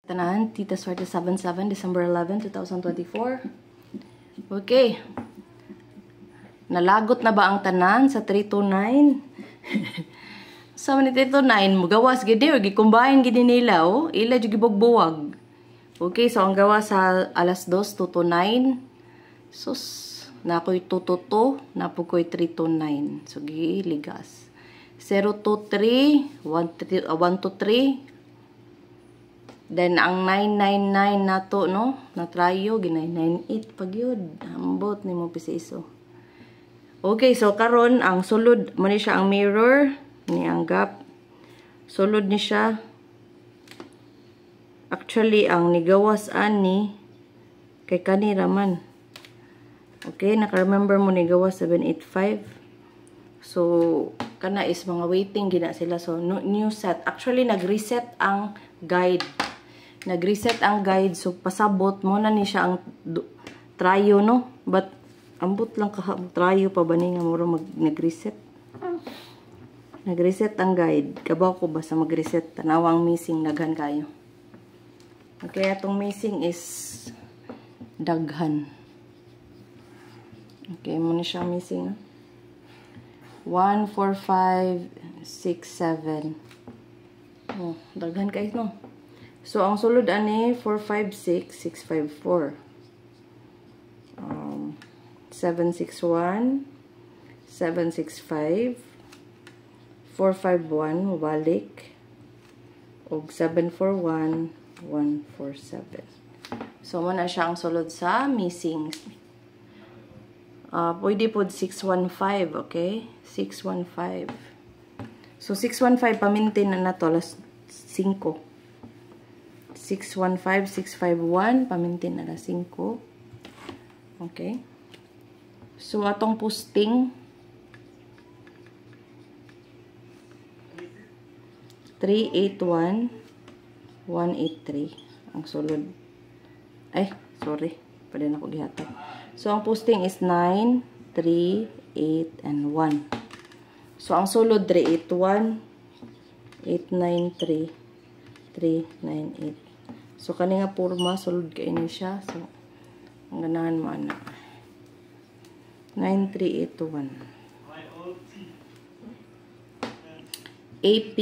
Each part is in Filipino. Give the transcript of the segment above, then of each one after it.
Tanan, Tita Swerte 77, December 11, 2024. Okay. Nalagot na ba ang tanan sa 329? Sa man 329, magawas gidi o gikumbahin gidi nila o. Ila jud gibugbuwag. Okay, so ang gawa sa alas 2, 229. Sus, na ako'y 222, na po ko'y 329. So, giligas. 023, 123. Then, ang 999 na to, no? Na trayo, ginay 98 pag yun. Ambot ni mo pisiso. Okay, so karon ang sulod, mo ni siya ang mirror, ni ang gap. Sulod ni siya. Actually, ang nigawas ani, kay kanira man. Okay, naka-remember mo nigawas 785. So, kana is mga waiting gina sila. So, new set. Actually, nag-reset ang guide. Nag-reset ang guide. So, pasabot mo na ni siya ang trayo, no? But, ambot lang trayo pa ba ni nga muro nag-reset? Nag-reset ang guide. Kabaw ko ba sa mag-reset? Tanawang missing, daghan kayo. Okay, atong missing is daghan. Okay, muna siya missing. 1, 4, 5, 6, 7. Oh, daghan kayo, no? So, ang sulod ani, 4, 5, 6, 6, 5, 4. 7, 6, 1, 7, 6, 5, 4, 5, 1, mabalik. O 7, 4, 1, 1, 4, 7. So, muna siya ang sulod sa missing. Pwede po 615, okay? 615. So, 615, pamintin na to, alas 5. 615, 651, pamintin na alas 5. Okay? So, atong posting, 381, 183. Ang sulod. Ay, sorry. Pwede na ko gihatag. So, ang posting is 9, 3, 8, and 1. So, ang sulod 381, 893, 398. So, kani nga purma, sulod ka ini siya. So, ang ganahan mo, anak. 9381. AP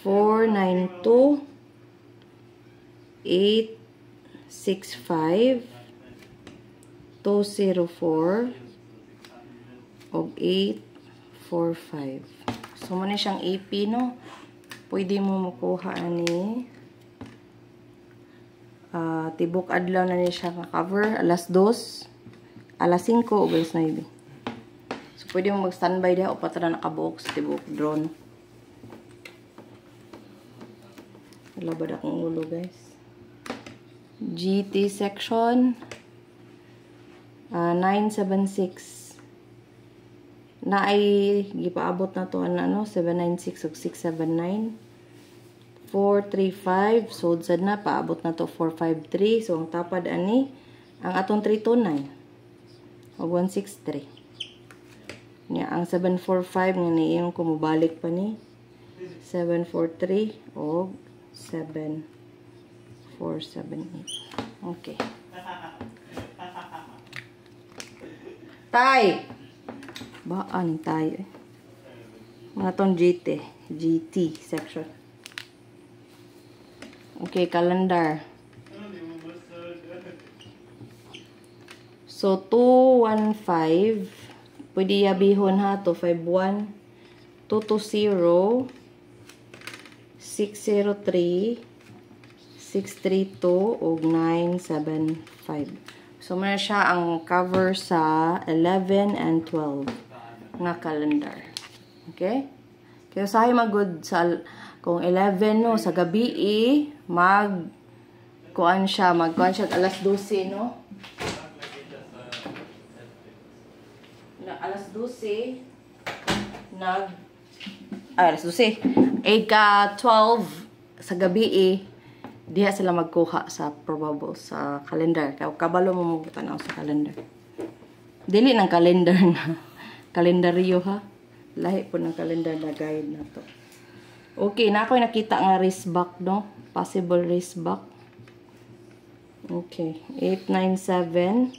492 865 204 o 845. So, muna siyang AP, no? Pwede mo makuha ani tibok adlaw na niya siya ka-cover. Alas 2, alas 5, o alas 9. So, pwede mo mag-standby diha o patra nakabuok sa tibok drone. Labad akong ulo, guys. GT section 976 na ay gipaabot na to ano 796 ug 679 435 so sad na paabot na to 453. So ang tapad ani ang atong 329 ug 163 niya ang 745 nga niiyong kumubalik pa ni 743 ug 7478. Okay. Tay. Baan tayo eh. Mga tong GT section. Okay, calendar. So 215 pwede yabihon ha to 51 220 603 632 ug 975. So, muna siya ang cover sa 11 and 12 nga calendar. Okay? Kaya usahay magud sa kung 11 no sa gabi magkuan siya alas 12 no. Na alas 12 alas 12. Ika 12 sa gabi diha sila magkuha sa probable sa calendar. Kabalo mo magtanaw sa calendar. Dili ng calendar na kalendaryo ha. Lahi po ng calendar na guide na to. Okay, na ako'y nakita nga wristback, no? Possible race back. Okay. 897.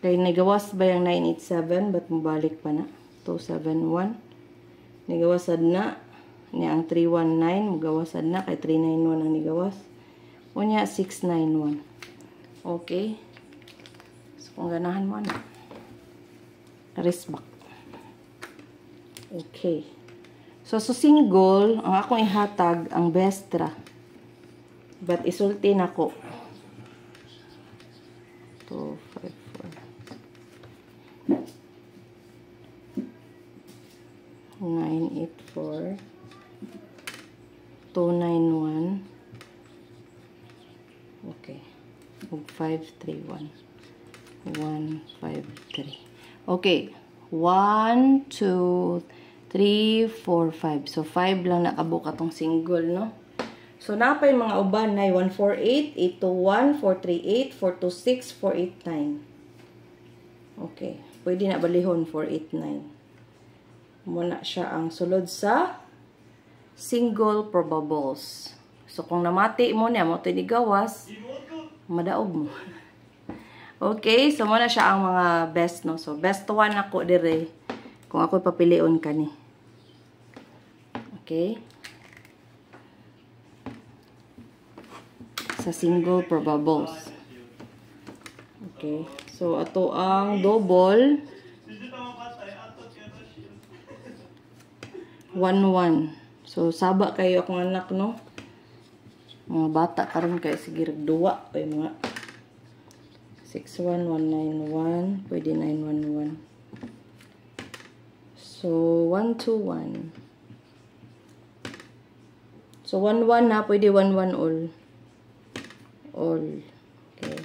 Kaya nagawas ba yung 987? Ba't mabalik pa na? 271. Nagawasad na. Niya ang 319. Magawasad na. Kaya 391 ang nigawas. O niya 691. Okay. So, kung ganahan mo na. Race back. Okay. So, single, ang akong ihatag, ang bestra. But, isulti na ko. 2, 5, 4. 984. 291. Okay. 531. 153. Okay. 1, 2, 3, 4, 5. So, 5 lang nakabuka tong single, no? So, napay mga uban na 148, 821, 438, 426, 489. Okay. Pwede na balihon 489. Muna siya ang sulod sa single probables. So, kung namati mo niya, mo ito gawas, madaog mo. Okay. So, muna siya ang mga best, no? So, best one ako dire. Kung ako papilion ka ni. Okay. Sa single probables. Okay. So, ato ang double. 1-1. So, saba kayo akong anak, no? Mga bata karon kay sige duwa. Ay, mga 6-1, 1-9-1. Pwede 9-1-1. So, 1-2-1. So, 1-1 na. Pwede 1-1 all. All. Okay.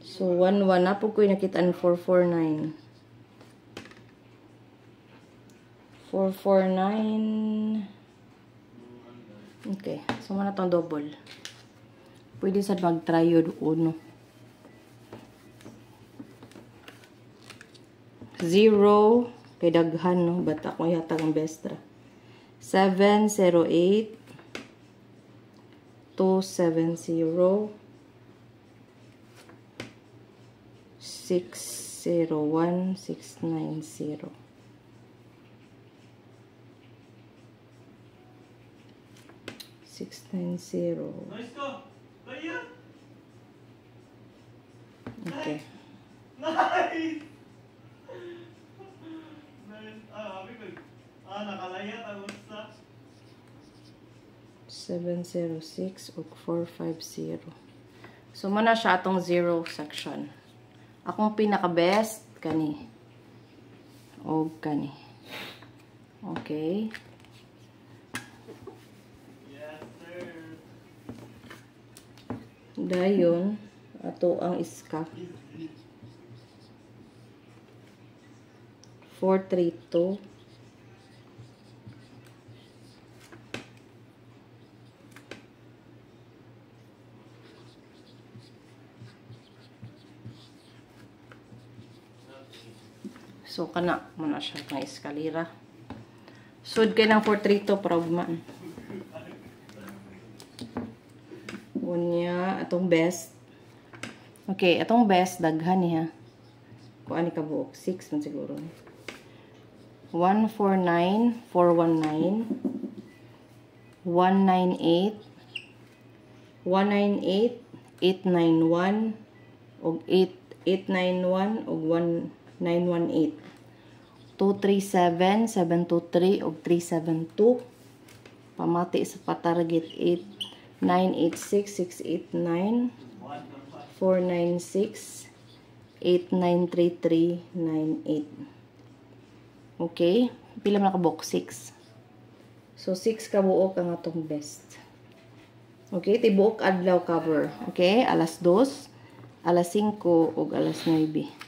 So, 1-1 na po ko yung nakitaan 4-4-9. 4-4-9. Okay. So, muna itong double. Pwede sa mag-triod 1. 0. Kay daghan, no? Ba't ako yatag ang bestra. 708. 270. 601. 690. Okay. Nice! Nakalaya tapos sa 706 ug 450. So, muna siya atong 0 section. Akong pinaka-best, kani. O, kani. Okay. yes, sir. Dayon, ato ang iska. 432. So, kana muna siya ng eskalera. Sud kay ng 432 para ugmaan. Unya, atong best. Okay, atong best, daghan niya. Kung ani ka buok, 6 man siguro. 149, 419, 198, 198, 891, og 891, og 1918. 237, 723, og 372. Pamati sa patarget 8, 986, 689, 496, 8933, 98. Okay? Pila man nakabox? 6. So, 6 kabuok ang atong best. Okay? Tibuok adlaw cover. Okay? Alas 2, alas 5, ug alas 9.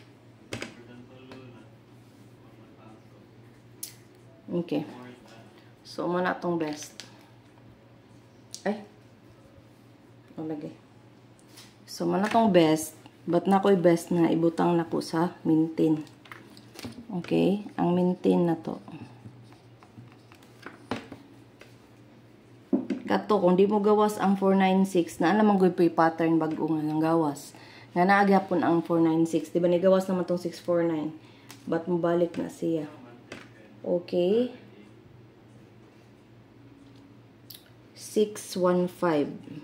Okay. So, muna atong best. Ay. Ang lagay. So, muna atong best. But na ko'y best na ibutang na ko sa maintain. Okay? Ang maintain na to. Kato, kung di mo gawas ang 496, na alam mo po pattern bago nga ng gawas. Nga naagyapon ang 496. Diba ni gawas naman tong 649. Ba't mo balik na siya? Okay. 615.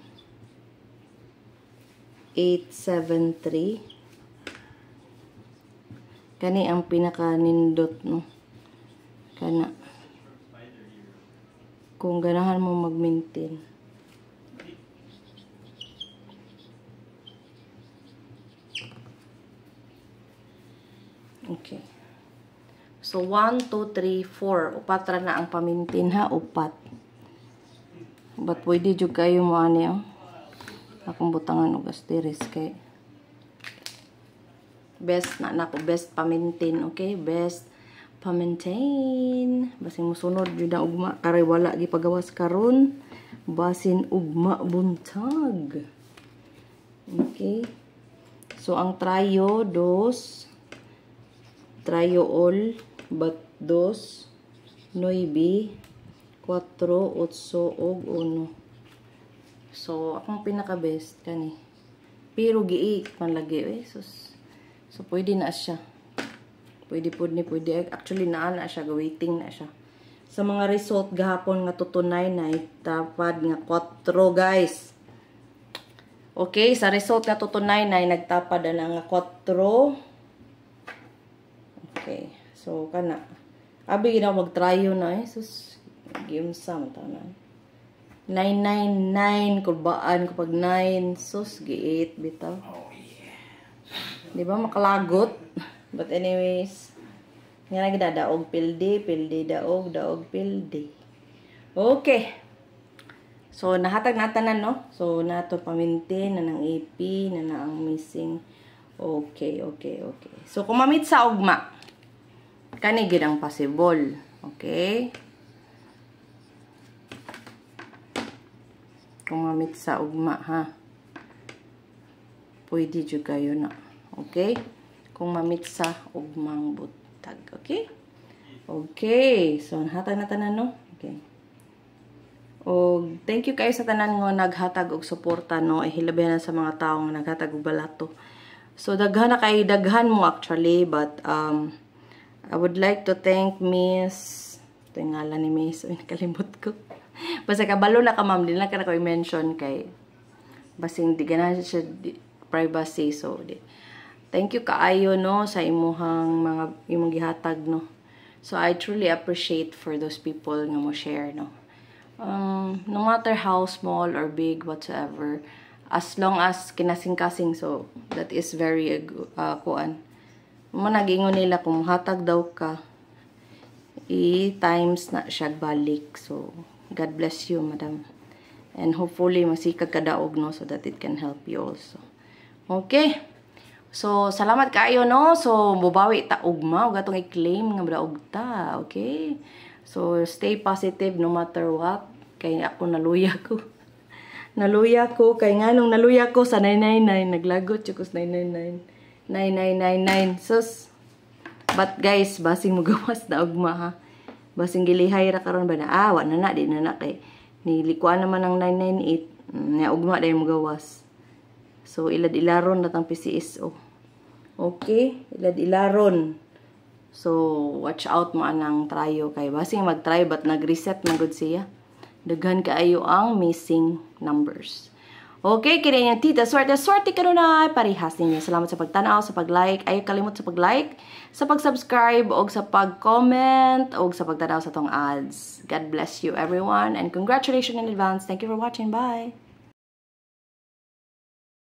873. Kani ang pinaka-nindot, no? Kana. Kung ganahan mo mag-maintain. Okay. So, 1, 2, 3, 4. Upat ra na ang pamintin, ha? Upat. But pwede dyan kayo mo, ano, akong butangan o gastiris kay best na nako, best pamintin, okay? Best pamintain. Basin mo sunod yun na ugma. Karay wala gipagawas karon. Basin ugma buntag. Okay. So, ang trayo, 2. Trayo all. But 2. 9. 4. 8. Og 1. So, akong pinaka-best kani. Pero giik man lagi, eh. So, pwede na siya. Pwede. Actually, na siya. Waiting na siya. Sa mga result, gahapon nga tutunay na tapad nga 4, guys. Okay, sa result nga tutunay na nagtapad na nga 4. Okay, so, kana. Abi, ginaw mag-tryo na, eh. Sus, giumsam, tanan. 999, kulbaan kapag 9. Sus, gi-8, bitaw. Di ba makalagot? But anyways, nga lagi daog pildi, daog, pildi. Okay. So, nahatag na tanan, no? So, nato pamintin, na ng AP, na ang missing. Okay. So, kung mamit sa ugma, kanigid ang possible. Okay? Kung mamit sa ugma, ha? Pwede dyan kayo na. Okay? Kung mamit sa ugmang butag. Okay? Okay. So, nahatag na tanan, no? Okay. O, thank you kayo sa tanan nga naghatag og suporta, no? Hilabihan na sa mga taong naghatag og balato. So, daghan mo actually, but, I would like to thank Miss, ito yung ngalan ni Miss, nakalimot ko. Basta kabalo na ka, ma'am, din lang ka na ko i-mention kay, basing di gana siya privacy, so, thank you kaayo, no, sa imong gihatag, no. So, I truly appreciate for those people nga mo share, no. No matter how small or big, whatsoever, as long as kinasing-kasing, so, that is very, kuan. Nagingon nila kung hatag daw ka, i-times na siya balik. So, God bless you, madam. And hopefully, masikag ka daog, no, so that it can help you also. Okay. So, salamat kayo, no. So, bubawi ta ugma, ug atong i-claim nga daog ta, okay? So, stay positive no matter what. Kay ako naluya ko. Kay nganong naluya ko sa 999, naglagot ko sa 999. 9999. Sus. But guys, basing mo gawas na ugma, ha. Basing gilihay ra karon ba na wala na di na kay nilikuan naman ang 998 na ugma dai mo gawas. So ilad-ilaron na tang PCSO. Okay, ilad-ilaron. So watch out mo anang tryo kay basing mag-try but nag-reset na gud siya. Daghan kaayo ang missing numbers. Okay, kini yung tita. Swerte kanunay. Parihas ninyo. Salamat sa pagtanaw, sa pag-like. Ayaw kalimot sa pag-like, sa pag-subscribe, o sa pag-comment, o sa pagtanaw sa tong ads. God bless you, everyone. And congratulations in advance. Thank you for watching. Bye!